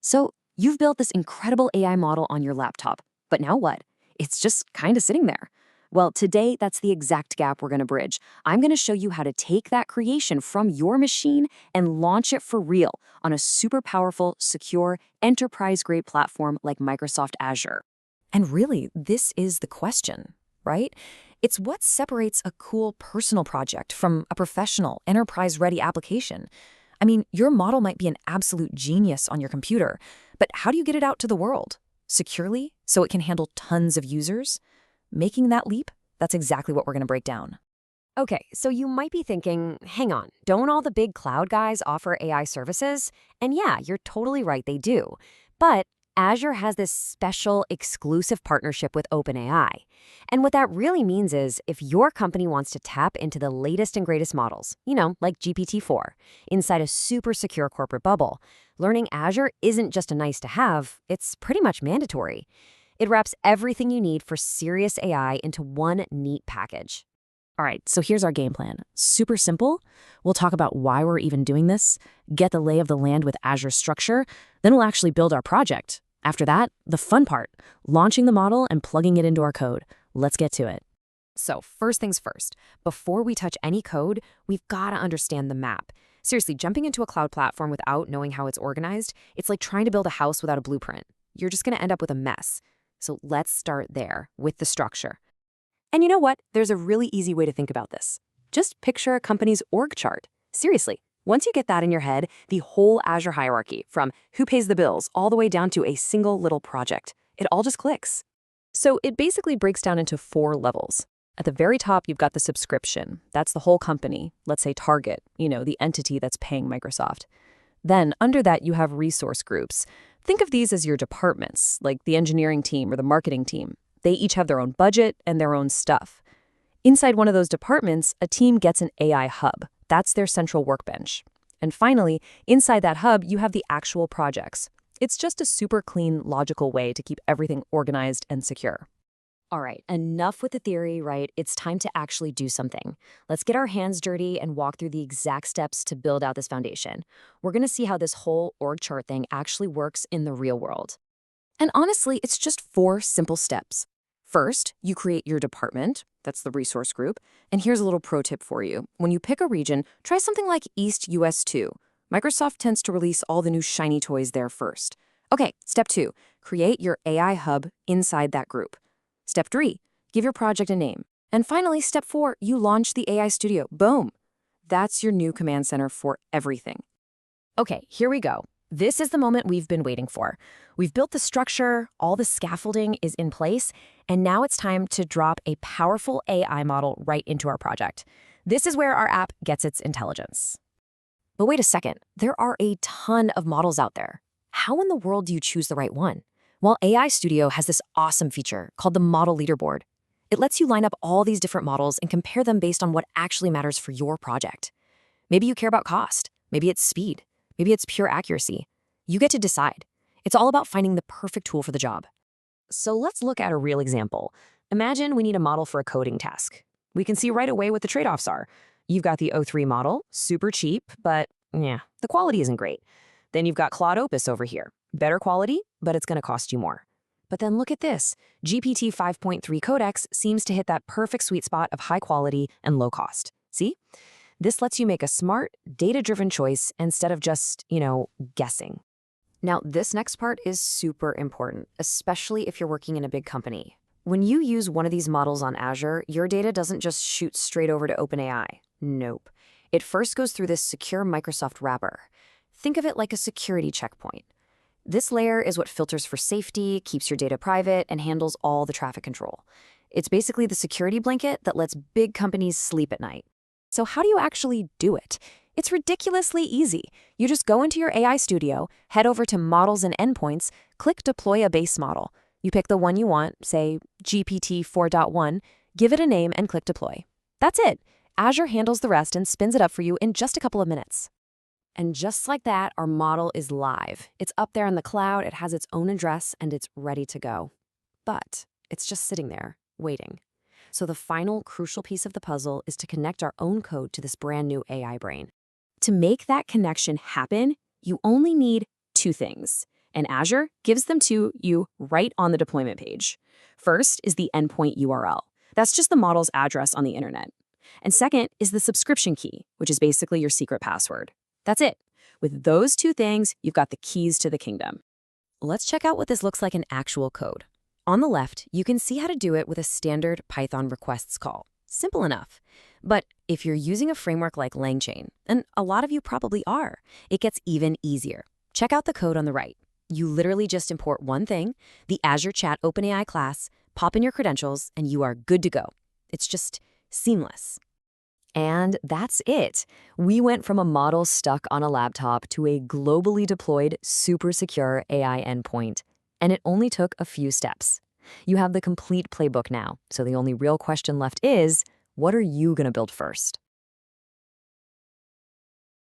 So you've built this incredible AI model on your laptop, but now what? It's just kind of sitting there. Well, today, that's the exact gap we're going to bridge. I'm going to show you how to take that creation from your machine and launch it for real on a super powerful, secure, enterprise-grade platform like Microsoft Azure. And really, this is the question, right? It's what separates a cool personal project from a professional, enterprise-ready application. I mean, your model might be an absolute genius on your computer, but how do you get it out to the world? Securely, so it can handle tons of users? Making that leap? That's exactly what we're going to break down. Okay, so you might be thinking, hang on, don't all the big cloud guys offer AI services? And yeah, you're totally right, they do. But Azure has this special exclusive partnership with OpenAI. And what that really means is if your company wants to tap into the latest and greatest models, like GPT-4, inside a super secure corporate bubble, learning Azure isn't just a nice to have, it's pretty much mandatory. It wraps everything you need for serious AI into one neat package. All right, so here's our game plan. Super simple. We'll talk about why we're even doing this, get the lay of the land with Azure's structure, then we'll actually build our project. After that, the fun part, launching the model and plugging it into our code. Let's get to it. So first things first, before we touch any code, we've got to understand the map. Seriously, jumping into a cloud platform without knowing how it's organized, it's like trying to build a house without a blueprint. You're just going to end up with a mess. So let's start there with the structure. And you know what? There's a really easy way to think about this. Just picture a company's org chart. Seriously, once you get that in your head, the whole Azure hierarchy, from who pays the bills all the way down to a single little project, it all just clicks. So it basically breaks down into 4 levels. At the very top, you've got the subscription. That's the whole company, let's say Target, the entity that's paying Microsoft. Then under that, you have resource groups. Think of these as your departments, like the engineering team or the marketing team. They each have their own budget and their own stuff. Inside one of those departments, a team gets an AI hub. That's their central workbench. And finally, inside that hub, you have the actual projects. It's just a super clean, logical way to keep everything organized and secure. All right, enough with the theory, right? It's time to actually do something. Let's get our hands dirty and walk through the exact steps to build out this foundation. We're going to see how this whole org chart thing actually works in the real world. And honestly, it's just 4 simple steps. First, you create your department. That's the resource group. And here's a little pro tip for you. When you pick a region, try something like East US 2. Microsoft tends to release all the new shiny toys there first. Okay, step 2, create your AI hub inside that group. Step 3, give your project a name. And finally, step 4, you launch the AI Studio. Boom! That's your new command center for everything. Okay, here we go. This is the moment we've been waiting for. We've built the structure, all the scaffolding is in place, and now it's time to drop a powerful AI model right into our project. This is where our app gets its intelligence. But wait a second, there are a ton of models out there. How in the world do you choose the right one? Well, AI Studio has this awesome feature called the Model Leaderboard. It lets you line up all these different models and compare them based on what actually matters for your project. Maybe you care about cost, maybe it's speed, maybe it's pure accuracy. You get to decide. It's all about finding the perfect tool for the job. So let's look at a real example. Imagine we need a model for a coding task. We can see right away what the trade-offs are. You've got the O3 model, super cheap, but yeah, the quality isn't great. Then you've got Claude Opus over here. Better quality, but it's going to cost you more. But then look at this. GPT 5.3 Codex seems to hit that perfect sweet spot of high quality and low cost. See? This lets you make a smart, data-driven choice instead of just, guessing. Now, this next part is super important, especially if you're working in a big company. When you use one of these models on Azure, your data doesn't just shoot straight over to OpenAI. Nope. It first goes through this secure Microsoft wrapper. Think of it like a security checkpoint. This layer is what filters for safety, keeps your data private, and handles all the traffic control. It's basically the security blanket that lets big companies sleep at night. So how do you actually do it? It's ridiculously easy. You just go into your AI Studio, head over to Models and Endpoints, click Deploy a Base Model. You pick the one you want, say GPT 4.1, give it a name and click Deploy. That's it. Azure handles the rest and spins it up for you in just a couple of minutes. And just like that, our model is live. It's up there in the cloud, it has its own address, and it's ready to go. But it's just sitting there, waiting. So the final crucial piece of the puzzle is to connect our own code to this brand new AI brain. To make that connection happen, you only need 2 things. And Azure gives them to you right on the deployment page. First is the endpoint URL. That's just the model's address on the internet. And second is the subscription key, which is basically your secret password. That's it. With those two things, you've got the keys to the kingdom. Let's check out what this looks like in actual code. On the left, you can see how to do it with a standard Python requests call. Simple enough. But if you're using a framework like LangChain, and a lot of you probably are, it gets even easier. Check out the code on the right. You literally just import one thing, the Azure Chat OpenAI class, pop in your credentials, and you are good to go. It's just seamless. And that's it. We went from a model stuck on a laptop to a globally deployed, super secure AI endpoint. And it only took a few steps. You have the complete playbook now, so the only real question left is, what are you going to build first?